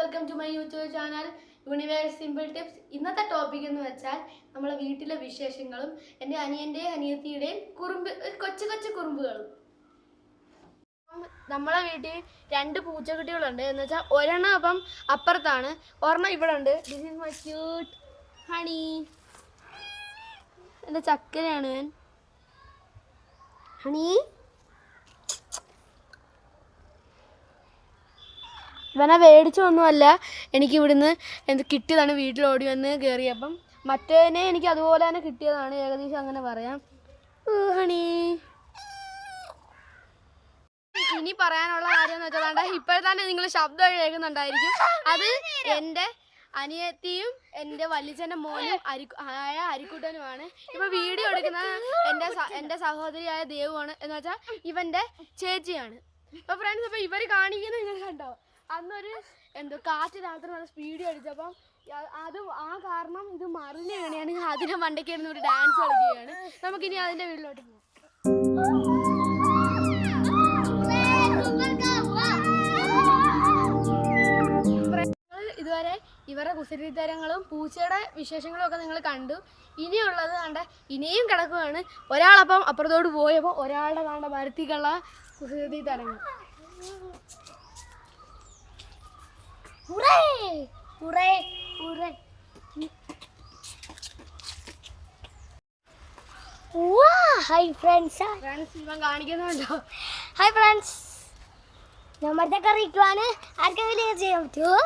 Welcome to my YouTube channel universe simple tips. ഇന്നത്തെ topic എന്ന് വെച്ചാൽ നമ്മളെ വീട്ടിലെ വിശേഷങ്ങളും എൻ്റെ അനിയൻ്റെയും അനിയത്തിയുടെയും കൊച്ചു കൊച്ചു കുറുമ്പുകളും. നമ്മളെ വീട്ടിൽ 2 പൂച്ചക്കുട്ടികളുണ്ട്. എന്ന് വെച്ചാൽ ഒരെണ്ണം അപ്പം അപ്പുറത്താണ്, ഒരെണ്ണം ഇവിടെ ഉണ്ട്. This is my cute honey. എൻ്റെ ചക്കരയാണ് ഞാൻ. ഹണി ഇവനെ മേടിച്ചൊന്നുമല്ല, എനിക്ക് ഇവിടുന്ന് കിട്ടിയതാണ്. വീട്ടിൽ ഓടി വന്ന് കയറിയപ്പം മറ്റേനെ എനിക്ക് അതുപോലെ തന്നെ കിട്ടിയതാണ്, ഏകദേശം അങ്ങനെ പറയാം. ഹണി ഇനി പറയാനുള്ള കാര്യം എന്ന് വെച്ചാൽ ഇപ്പോഴത്തന്നെ നിങ്ങൾ ശബ്ദം കേൾക്കുന്നുണ്ടായിരിക്കും. അത് എൻ്റെ അനിയത്തിയും എൻ്റെ വലിച്ചൻ്റെ മോനും അരിക്കുട്ടനുമാണ്. ഇപ്പോൾ വീഡിയോ എടുക്കുന്ന എൻ്റെ സഹോദരിയായ ദേവുവാണ്. എന്ന് വെച്ചാൽ ഇവൻ്റെ ചേച്ചിയാണ്. അപ്പോൾ ഫ്രണ്ട്സ്, അപ്പോൾ ഇവർ കാണിക്കുന്നത് നിങ്ങൾ കണ്ടോ? അന്നൊരു കാറ്റ് രാത്രി നല്ല സ്പീഡിൽ അടിച്ചപ്പം അത് ആ കാരണം ഇത് മറിഞ്ഞ് വീണയാണ്. അതിൻ്റെ മണ്ടയ്ക്ക് ഇരുന്ന് ഒരു ഡാൻസ് കളിക്കുകയാണ്. നമുക്കിനി അതിൻ്റെ വീട്ടിലോട്ട് പോകാം. ഇതുവരെ ഇവരുടെ കുസൃതിത്തരങ്ങളും പൂച്ചയുടെ വിശേഷങ്ങളും ഒക്കെ നിങ്ങൾ കണ്ടു. ഇനിയുള്ളത് ഇനിയും കിടക്കുകയാണ്. ഒരാളപ്പം അപ്പുറത്തോട്ട് പോയപ്പോൾ ഒരാളുടെ മരത്തിക്കുള്ള കുസൃതിത്തരങ്ങൾ. ഹായ് ഫ്രണ്ട്സ്, ഇവൻ കാണിക്കുന്നുണ്ടോ? ഹായ് ഫ്രണ്ട്സ്, നമ്മുടെ കറിക്കുവാണ്. ആർക്കെങ്കിലും ചെയ്യാൻ പറ്റുമോ?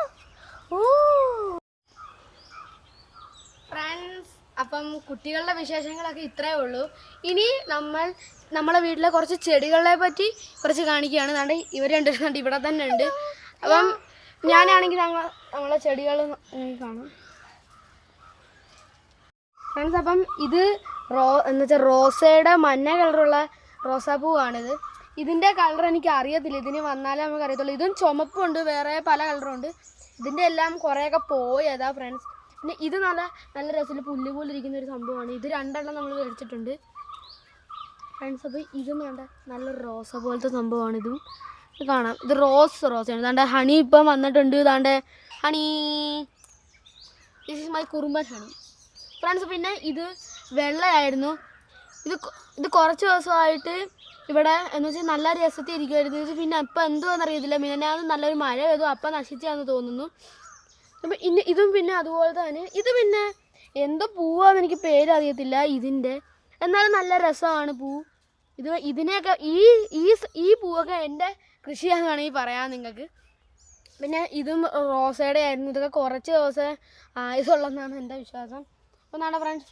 ഫ്രണ്ട്സ്, അപ്പം കുട്ടികളുടെ വിശേഷങ്ങളൊക്കെ ഇത്രയേ ഉള്ളൂ. ഇനി നമ്മളെ വീട്ടിലെ കുറച്ച് ചെടികളെ പറ്റി കുറച്ച് കാണിക്കുകയാണ്. അതുകൊണ്ട് ഇവർ രണ്ടുപേരും ഇവിടെ തന്നെ ഉണ്ട്. അപ്പം ഞാനാണെങ്കിൽ നമ്മളെ ചെടികൾ കാണാം ഫ്രണ്ട്സ്. അപ്പം ഇത് എന്ന് വെച്ചാൽ റോസയുടെ മഞ്ഞ കളറുള്ള റോസാപ്പൂവാണിത്. ഇതിൻ്റെ കളർ എനിക്ക് അറിയത്തില്ല, ഇതിന് വന്നാലേ നമുക്ക് അറിയത്തുള്ളൂ. ഇതും ചുമപ്പുണ്ട്, വേറെ പല കളറുണ്ട്. ഇതിൻ്റെ എല്ലാം കുറേയൊക്കെ പോയതാ ഫ്രണ്ട്സ്. പിന്നെ ഇത് നല്ല രസത്തിൽ പുല്ല് പോലിരിക്കുന്ന ഒരു സംഭവമാണ്. ഇത് 2 നമ്മൾ മേടിച്ചിട്ടുണ്ട് ഫ്രണ്ട്സ്. അപ്പോൾ ഇതും നല്ലൊരു റോസ പോലത്തെ സംഭവമാണ്. ഇതും കാണാം, ഇത് റോസയാണ്. ഇതാണ്ട് ഹണി ഇപ്പം വന്നിട്ടുണ്ട്. ഇതാണ്ട് honey, this is my Kurumban honey friends. പിന്നെ ഇത് വെള്ളയായിരുന്നു. ഇത് കുറച്ച് ദിവസമായിട്ട് ഇവിടെ എന്ന് വെച്ചാൽ നല്ല രസത്തിൽ ഇരിക്കുമായിരുന്നു. പിന്നെ ഇപ്പം എന്തുവാണെന്നറിയത്തില്ല, മിനനാന്ന് നല്ലൊരു മഴ പെയ്തു, അപ്പം നശിച്ചാന്ന് തോന്നുന്നു. അപ്പം ഇതും പിന്നെ അതുപോലെ തന്നെ. ഇത് പിന്നെ എന്തോ പൂവാന്ന് എനിക്ക് പേരറിയത്തില്ല ഇതിൻ്റെ, എന്നാലും നല്ല രസമാണ് പൂ. ഇതിനെയൊക്കെ ഈ പൂവൊക്കെ എൻ്റെ കൃഷിയാണെന്ന് വേണമെങ്കിൽ പറയാം നിങ്ങൾക്ക്. പിന്നെ ഇതും റോസയുടെ ആയിരുന്നു. ഇതൊക്കെ കുറച്ച് ദിവസം ആയുസുള്ളതെന്നാണ് എൻ്റെ വിശ്വാസം. അപ്പം നാളെ ഫ്രണ്ട്സ്,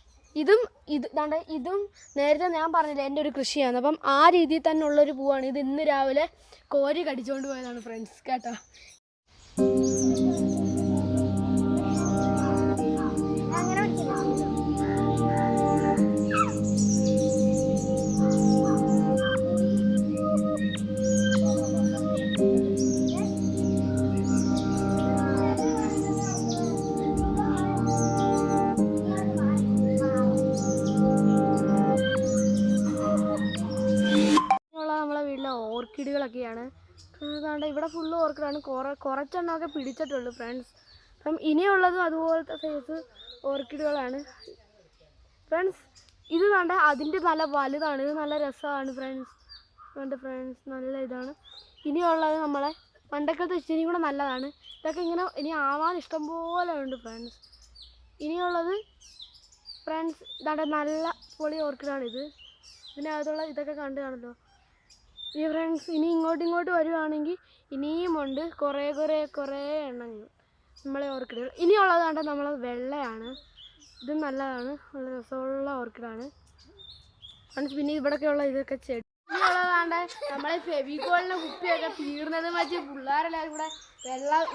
ഇതും നേരത്തെ ഞാൻ പറഞ്ഞില്ല എൻ്റെ ഒരു കൃഷിയാണ്. അപ്പം ആ രീതിയിൽ തന്നെ ഉള്ളൊരു പൂവാണ്. ഇത് ഇന്ന് രാവിലെ കോരി കടിച്ചുകൊണ്ട് പോയതാണ് ഫ്രണ്ട്സ്, കേട്ടോ. ഓർക്കിഡുകളൊക്കെയാണ്. ഇവിടെ ഫുള്ള് ഓർക്കിഡാണ്. കുറച്ചെണ്ണമൊക്കെ പിടിച്ചിട്ടുള്ളൂ ഫ്രണ്ട്സ്. അപ്പം ഇനിയുള്ളതും അതുപോലത്തെ സൈസ് ഓർക്കിഡുകളാണ് ഫ്രണ്ട്സ്. ഇത് അതിൻ്റെ നല്ല വലുതാണ്. ഇത് നല്ല രസമാണ് ഫ്രണ്ട്സ്. നല്ല ഇതാണ്. ഇനിയുള്ളത് നമ്മളെ പണ്ടൊക്കത്തെ ഇച്ചിരി കൂടെ നല്ലതാണ്. ഇതൊക്കെ ഇനി ആവാൻ ഇഷ്ടംപോലെ ഉണ്ട് ഫ്രണ്ട്സ്. ഇനിയുള്ളത് ഫ്രണ്ട്സ് നല്ല പൊളി ഓർക്കിഡാണിത്. ഇതിനകത്തുള്ള ഇതൊക്കെ കണ്ടു കാണല്ലോ ഈ ഫ്രണ്ട്സ്. ഇനി ഇങ്ങോട്ട് വരുവാണെങ്കിൽ ഇനിയുമുണ്ട് കുറേ എണ്ണങ്ങൾ നമ്മളെ ഓർക്കിഡുകൾ. ഇനിയുള്ളത് നമ്മളെ വെള്ളയാണ്. ഇതും നല്ലതാണ്, നല്ല രസമുള്ള ഓർക്കിഡാണ് ഫ്രണ്ട്സ്. പിന്നെ ഇവിടെയൊക്കെയുള്ള ഇതൊക്കെ ചെടി. ഇനിയുള്ളതാണ്ട് നമ്മളെ ഫെവിക്കോളിൻ്റെ കുപ്പിയൊക്കെ തീർന്നത് വെച്ച് പിള്ളേരെല്ലാവരും കൂടെ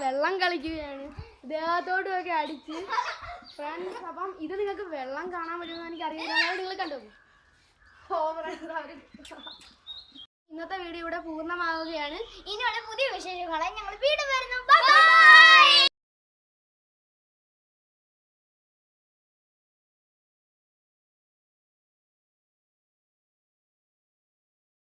വെള്ളം കളിക്കുകയാണ്, ദേഹത്തോട്ടുമൊക്കെ അടിച്ച് ഫ്രണ്ട്സ്. അപ്പം ഇത് നിങ്ങൾക്ക് വെള്ളം കാണാൻ പറ്റുമെന്ന് എനിക്കറിയില്ല, നിങ്ങൾ കണ്ടു. ഇന്നത്തെ വീഡിയോ ഇവിടെ പൂർണ്ണമാവുകയാണ്. ഇനിയുള്ള പുതിയ വിശേഷങ്ങളെ ഞങ്ങൾ വീണ്ടും വരുന്നു. ബൈ.